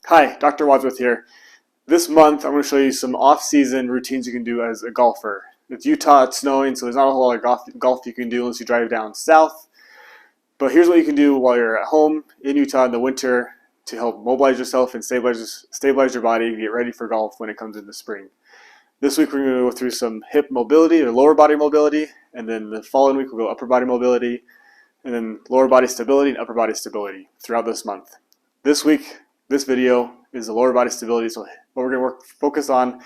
Hi, Dr. Wadsworth here. This month I'm going to show you some off-season routines you can do as a golfer. It's Utah, it's snowing, so there's not a whole lot of golf you can do unless you drive down south. But here's what you can do while you're at home in Utah in the winter to help mobilize yourself and stabilize your body and get ready for golf when it comes in the spring. This week we're going to go through some hip mobility or lower body mobility, and then the following week we'll go upper body mobility, and then lower body stability and upper body stability throughout this month. This week, this video is the lower body stability, so what we're going to focus on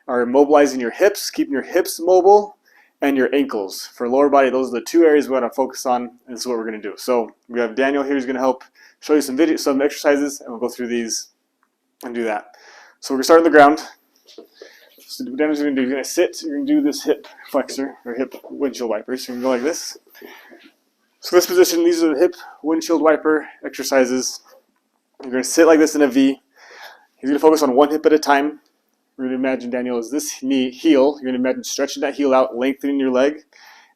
are mobilizing your hips, keeping your hips mobile, and your ankles. For lower body, those are the two areas we want to focus on, and this is what we're going to do. So we have Daniel here who's going to help show you some exercises, and we'll go through these and do that. So we're going to start on the ground. So what Daniel's going to do, you're going to sit, you're going to do this hip flexor, or hip windshield wiper. So you're going to go like this. So this position, these are the hip windshield wiper exercises. You're going to sit like this in a V. He's going to focus on one hip at a time. We're going to imagine Daniel is this heel. You're going to imagine stretching that heel out, lengthening your leg.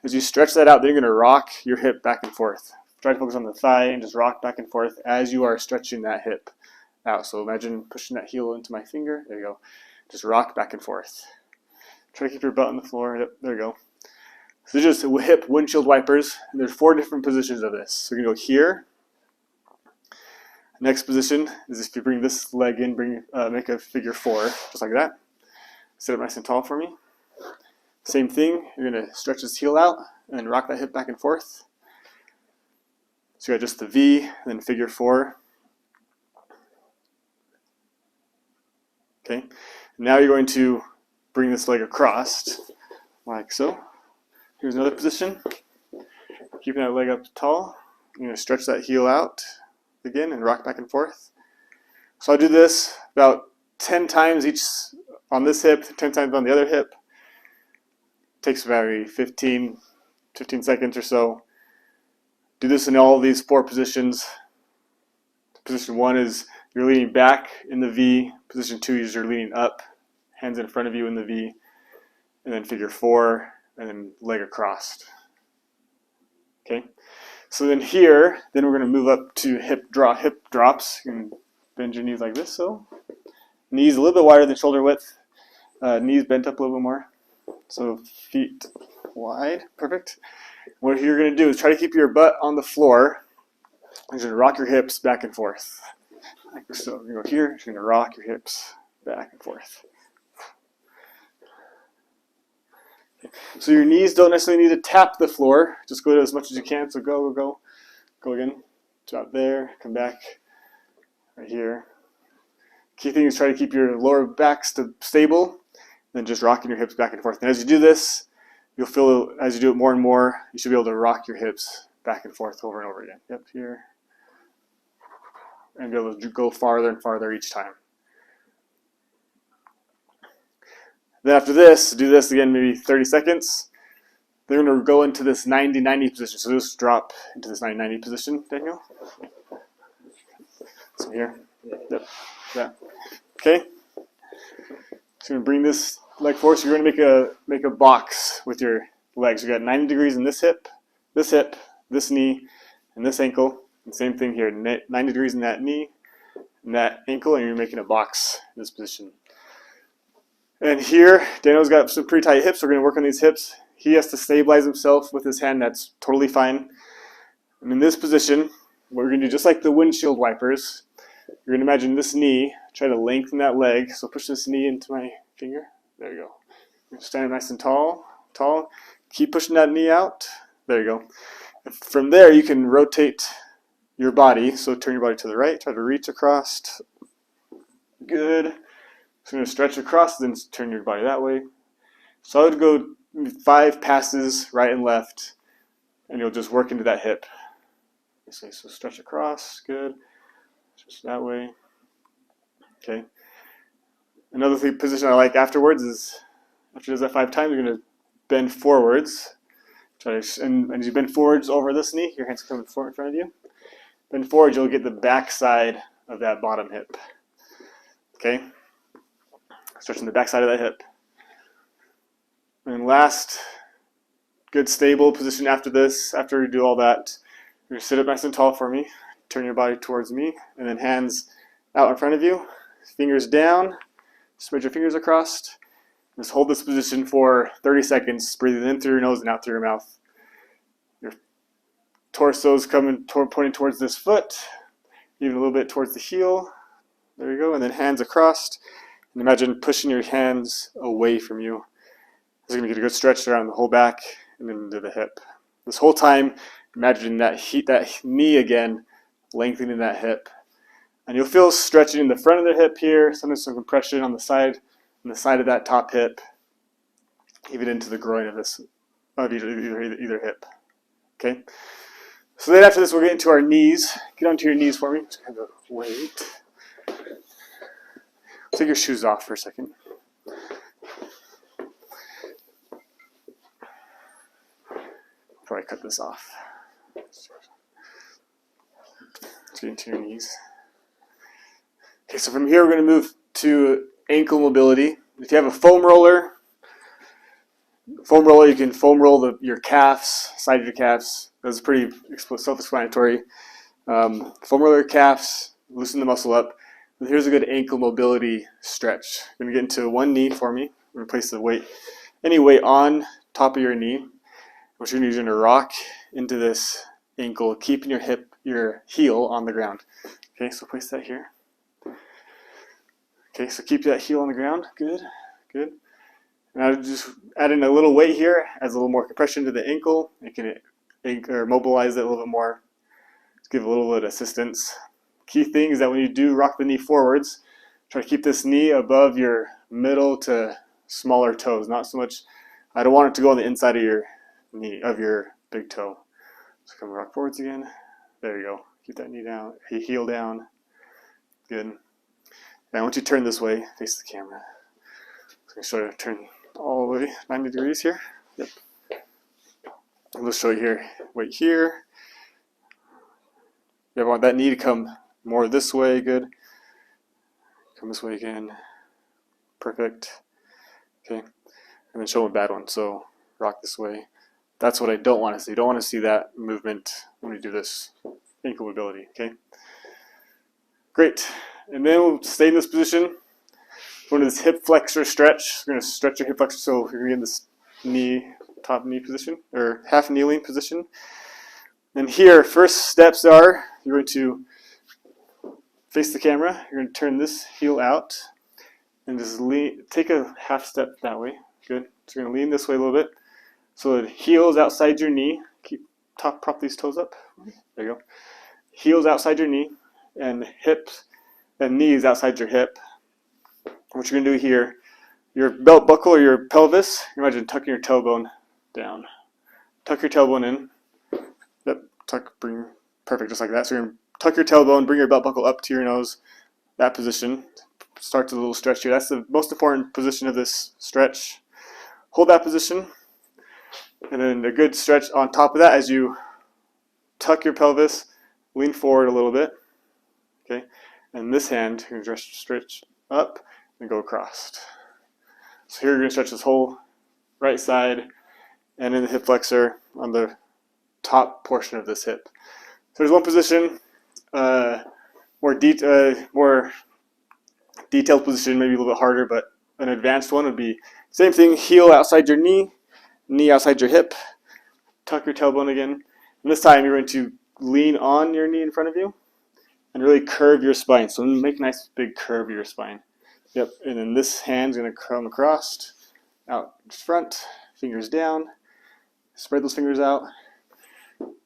As you stretch that out, then you're going to rock your hip back and forth. Try to focus on the thigh and just rock back and forth as you are stretching that hip out. So imagine pushing that heel into my finger. There you go. Just rock back and forth. Try to keep your butt on the floor. Yep, there you go. So just hip windshield wipers. And there's 4 different positions of this. So you're going to go here. Next position is if you bring this leg in, make a figure 4, just like that. Sit up nice and tall for me. Same thing, you're going to stretch this heel out and then rock that hip back and forth. So you got just the V, and then figure 4. Okay, now you're going to bring this leg across, like so. Here's another position. Keeping that leg up tall. You're going to stretch that heel out again and rock back and forth. So I'll do this about 10 times each on this hip, 10 times on the other hip. Takes about 15 seconds or so. Do this in all of these 4 positions. Position 1 is you're leaning back in the V. Position 2 is you're leaning up, hands in front of you in the V. And then figure 4, and then leg across. Okay. So then here, then we're going to move up to hip drops. You can bend your knees like this, so. Knees a little bit wider than shoulder width. Knees bent up a little bit more. So feet wide, perfect. What you're going to do is try to keep your butt on the floor. You're going to rock your hips back and forth. Like so, you're going to go here, you're going to rock your hips back and forth. So your knees don't necessarily need to tap the floor. Just go as much as you can. So go again. Drop there. Come back. Right here. Key thing is try to keep your lower back stable. Then just rocking your hips back and forth. And as you do this, you'll feel as you do it more and more, you should be able to rock your hips back and forth over and over again. Yep, here. And be able to go farther and farther each time. Then after this, do this again maybe 30 seconds. Then we're going to go into this 90-90 position. So just drop into this 90-90 position, Daniel. So here. Yep. Yeah. Okay. So you're going to bring this leg forward. So you're going to make a box with your legs. You got 90 degrees in this hip, this knee, and this ankle. And same thing here. 90 degrees in that knee and that ankle, and you're making a box in this position. And here, Daniel's got some pretty tight hips. We're going to work on these hips. He has to stabilize himself with his hand. That's totally fine. And in this position, what we're going to do, just like the windshield wipers, you're going to imagine this knee. Try to lengthen that leg. So push this knee into my finger. There you go. You're standing nice and tall. Keep pushing that knee out. There you go. From there, you can rotate your body. So turn your body to the right. Try to reach across. Good. So you're going to stretch across, then turn your body that way. So I would go 5 passes right and left, and you'll just work into that hip. So stretch across, good. Just that way. Okay. Another position I like afterwards is, after you do that 5 times, you're going to bend forwards. And as you bend forwards over this knee, your hands come forward in front of you. Bend forward, you'll get the back side of that bottom hip. Okay. Stretching the back side of that hip. And last, good stable position after this. After you do all that, you're going to sit up nice and tall for me. Turn your body towards me. And then hands out in front of you. Fingers down. Spread your fingers across. Just hold this position for 30 seconds. Breathe in through your nose and out through your mouth. Your torso is pointing towards this foot, even a little bit towards the heel. There you go. And then hands across. And imagine pushing your hands away from you. This is going to get a good stretch around the whole back and into the hip. This whole time, imagine that knee again, lengthening that hip. And you'll feel stretching in the front of the hip here, sometimes some compression on the side of that top hip, even into the groin of either hip. Okay? So then after this, we'll get into our knees. Get onto your knees for me. Just kind of wait. Take your shoes off for a second. Probably cut this off. Let's get into your knees. Okay, so from here we're going to move to ankle mobility. If you have a foam roller, you can foam roll your calves, side of your calves. That's pretty self-explanatory. Foam roll your calves, loosen the muscle up. And here's a good ankle mobility stretch. I'm going to get into one knee for me. I'm going to place any weight on top of your knee. What you're going to do is rock into this ankle, keeping your heel on the ground. Okay, so place that here. Okay, so keep that heel on the ground. Good, good. And I just add in a little weight here, adds a little more compression to the ankle. It can mobilize it a little bit more. Just give a little bit of assistance. Key thing is that when you do rock the knee forwards, try to keep this knee above your middle to smaller toes. Not so much, I don't want it to go on the inside of your knee, of your big toe. So come rock forwards again. There you go. Keep that knee down, heel down. Good. And once you turn this way, face the camera. So I'm going to turn all the way 90 degrees here. Yep. And we'll show you here. Wait here. You want that knee to come more this way. Good. Come this way again. Perfect. Okay. And then show them a bad one. So rock this way. That's what I don't want to see. You don't want to see that movement when you do this ankle mobility. Okay. Great. And then we'll stay in this position. Go into this hip flexor stretch. We're going to stretch your hip flexor, so you're going to be in this top knee position, or half kneeling position. And here, first steps are, you're going to face the camera. You're going to turn this heel out, and just take a half step that way. Good. So you're going to lean this way a little bit. So the heel is outside your knee. Prop these toes up. There you go. Heel's outside your knee, and hips and knees outside your hip. What you're going to do here, your belt buckle or your pelvis, imagine tucking your tailbone down. Tuck your tailbone in. Yep, perfect, just like that. So you're going to tuck your tailbone, bring your belt buckle up to your nose, that position. Starts a little stretch here. That's the most important position of this stretch. Hold that position. And then a good stretch on top of that as you tuck your pelvis, lean forward a little bit. Okay, and this hand, you're going to stretch up and go across. So here you're going to stretch this whole right side and in the hip flexor on the top portion of this hip. So there's one position, more detailed position, maybe a little bit harder, but an advanced one would be same thing, heel outside your knee, knee outside your hip, tuck your tailbone again. And this time you're going to lean on your knee in front of you and really curve your spine. So make a nice big curve of your spine. Yep, and then this hand's going to come across, out front, fingers down, spread those fingers out.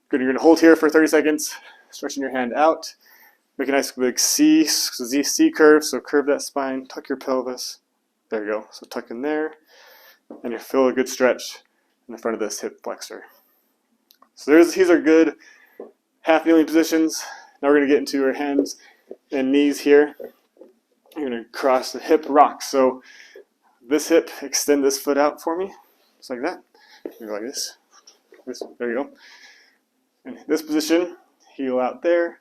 Good, you're going to hold here for 30 seconds, stretching your hand out. Make a nice big C curve, so curve that spine, tuck your pelvis. There you go, so tuck in there, and you feel a good stretch in the front of this hip flexor. So these are good half kneeling positions. Now we're going to get into our hands and knees here. You're going to cross the hip rock. So this hip, extend this foot out for me, just like that. You go like this. There you go. In this position, heel out there.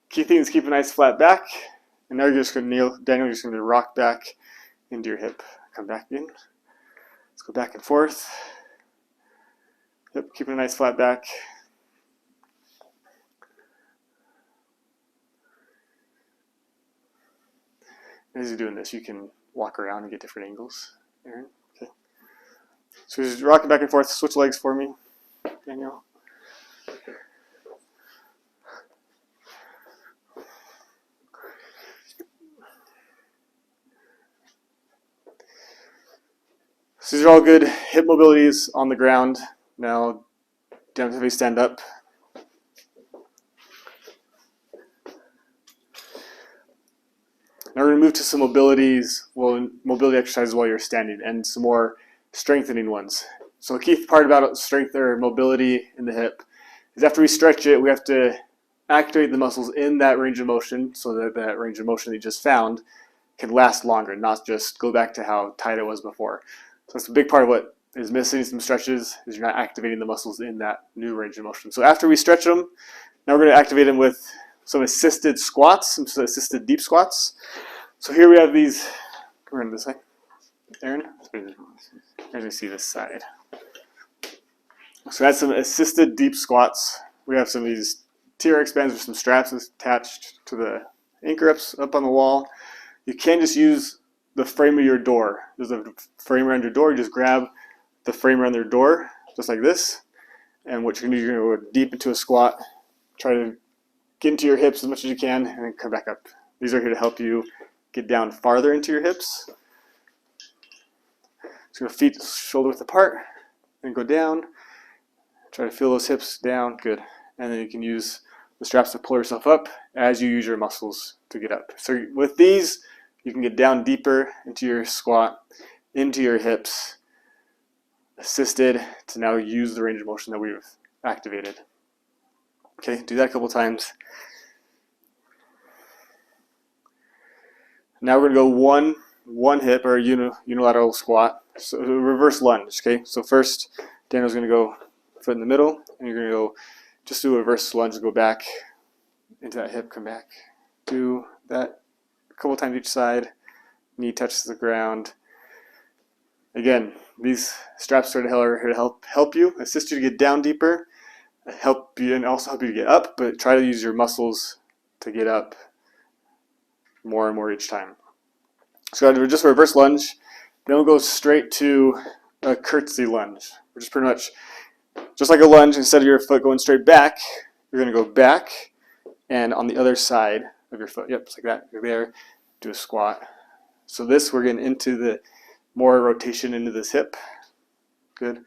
Key thing is keep a nice flat back. And now you're just going to kneel. Daniel, you're just going to rock back into your hip. Come back in. Let's go back and forth. Yep, keeping a nice flat back. As you're doing this, you can walk around and get different angles. Aaron, okay. So just rocking back and forth. Switch legs for me, Daniel. So these are all good hip mobilities on the ground. Now, definitely stand up. Now we're going to move to some mobility exercises while you're standing, and some more strengthening ones. So the key part about strength or mobility in the hip is after we stretch it, we have to activate the muscles in that range of motion so that that range of motion that you just found can last longer, not just go back to how tight it was before. So that's a big part of what is missing in some stretches, is you're not activating the muscles in that new range of motion. So after we stretch them, now we're going to activate them with some assisted squats, some assisted deep squats. So here we have these. We're going this way. Aaron? Aaron's going to see this side. So that's some assisted deep squats. We have some of these TRX bands with some straps attached to the anchor ups up on the wall. You can just use the frame of your door. There's a frame around your door. You just grab the frame around your door, just like this. And what you're going to do, you're going to go deep into a squat. Try to get into your hips as much as you can, and then come back up. These are here to help you get down farther into your hips. So your feet shoulder width apart, and go down. Try to feel those hips down, good. And then you can use the straps to pull yourself up as you use your muscles to get up. So with these, you can get down deeper into your squat, into your hips, assisted to now use the range of motion that we've activated. Okay, do that a couple times. Now we're going to go one hip, or unilateral squat. So a reverse lunge, okay? So first, Daniel's going to go foot in the middle, and you're going to go just do a reverse lunge, go back into that hip, come back. Do that a couple times each side. Knee touches the ground. Again, these straps are here to help you, assist you to get down deeper, help you, and also help you to get up, but try to use your muscles to get up more and more each time. So just a reverse lunge. Then we'll go straight to a curtsy lunge, which is pretty much just like a lunge. Instead of your foot going straight back, you're going to go back and on the other side of your foot. Yep, just like that. You're there. Do a squat. So this, we're getting into the more rotation into this hip. Good.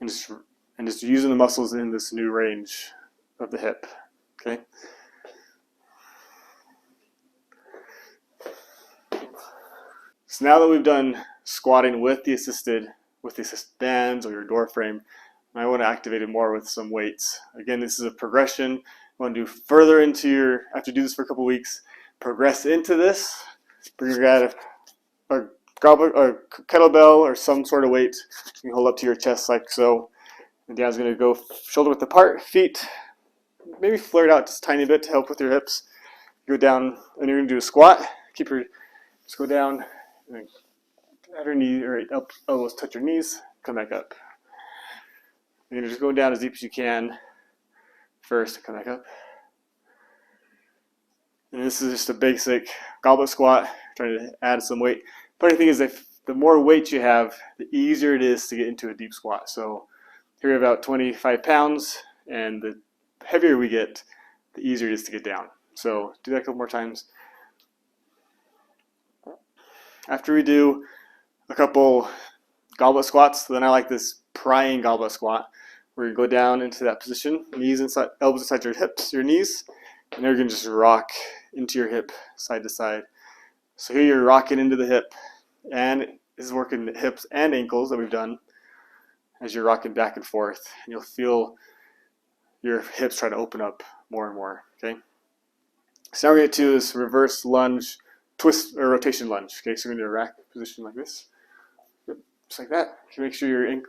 And just using the muscles in this new range of the hip. Okay. So now that we've done squatting with the assisted bands or your door frame, I want to activate it more with some weights. Again, this is a progression. You want to do further into after you do this for a couple weeks, progress into this. Bring your a kettlebell or some sort of weight you can hold up to your chest like so. And Dan's going to go shoulder width apart, feet maybe flare it out just a tiny bit to help with your hips. Go down, and you're going to do a squat. Just go down, and at your knee, or elbows touch your knees, come back up. You're going to just go down as deep as you can first, and come back up. And this is just a basic goblet squat, trying to add some weight. Funny thing is, if the more weight you have, the easier it is to get into a deep squat. So here we have about 25 pounds, and the heavier we get, the easier it is to get down. So do that a couple more times. After we do a couple goblet squats, then I like this prying goblet squat, where you go down into that position, knees inside, elbows inside your hips, your knees, and then you're going to just rock into your hip side to side. So here you're rocking into the hip, and this is working the hips and ankles that we've done as you're rocking back and forth, and you'll feel your hips try to open up more and more. Okay. So now we're going to do this reverse lunge, twist or rotation lunge. Okay, so we're going to do a rack position like this, just like that. You can make sure your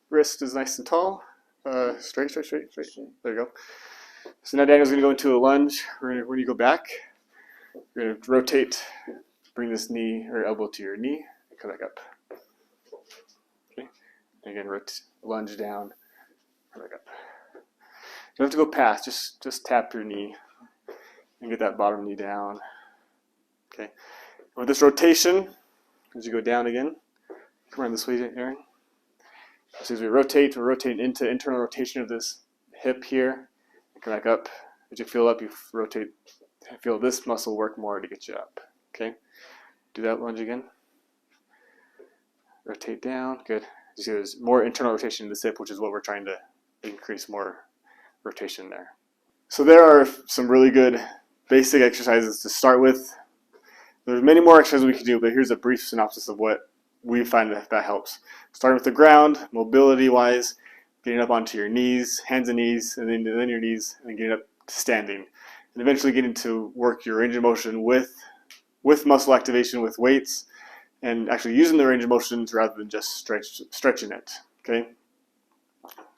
wrist is nice and tall, straight. There you go. So now Daniel's going to go into a lunge. When you go back, you're going to rotate, bring this knee or elbow to your knee, and come back up. Okay, and again, lunge down, come back up. You don't have to go past. Just tap your knee and get that bottom knee down. Okay. With this rotation, as you go down again, come around this way, Aaron. So as we rotate, we're rotating into internal rotation of this hip here. Come back up. As you feel up, you rotate. Feel this muscle work more to get you up. Okay. Do that lunge again. Rotate down. Good. You see there's more internal rotation in this hip, which is what we're trying to increase more rotation there. So there are some really good basic exercises to start with. There's many more exercises we can do, but here's a brief synopsis of what we find that helps. Starting with the ground, mobility-wise, getting up onto your knees, hands and knees, and then your knees, and then getting up to standing. And eventually getting to work your range of motion with muscle activation with weights, and actually using the range of motion rather than just stretching it. Okay.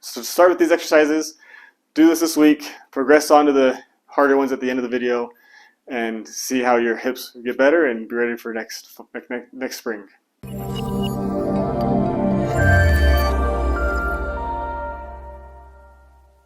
So start with these exercises. Do this week. Progress on to the harder ones at the end of the video, and see how your hips get better and be ready for next spring.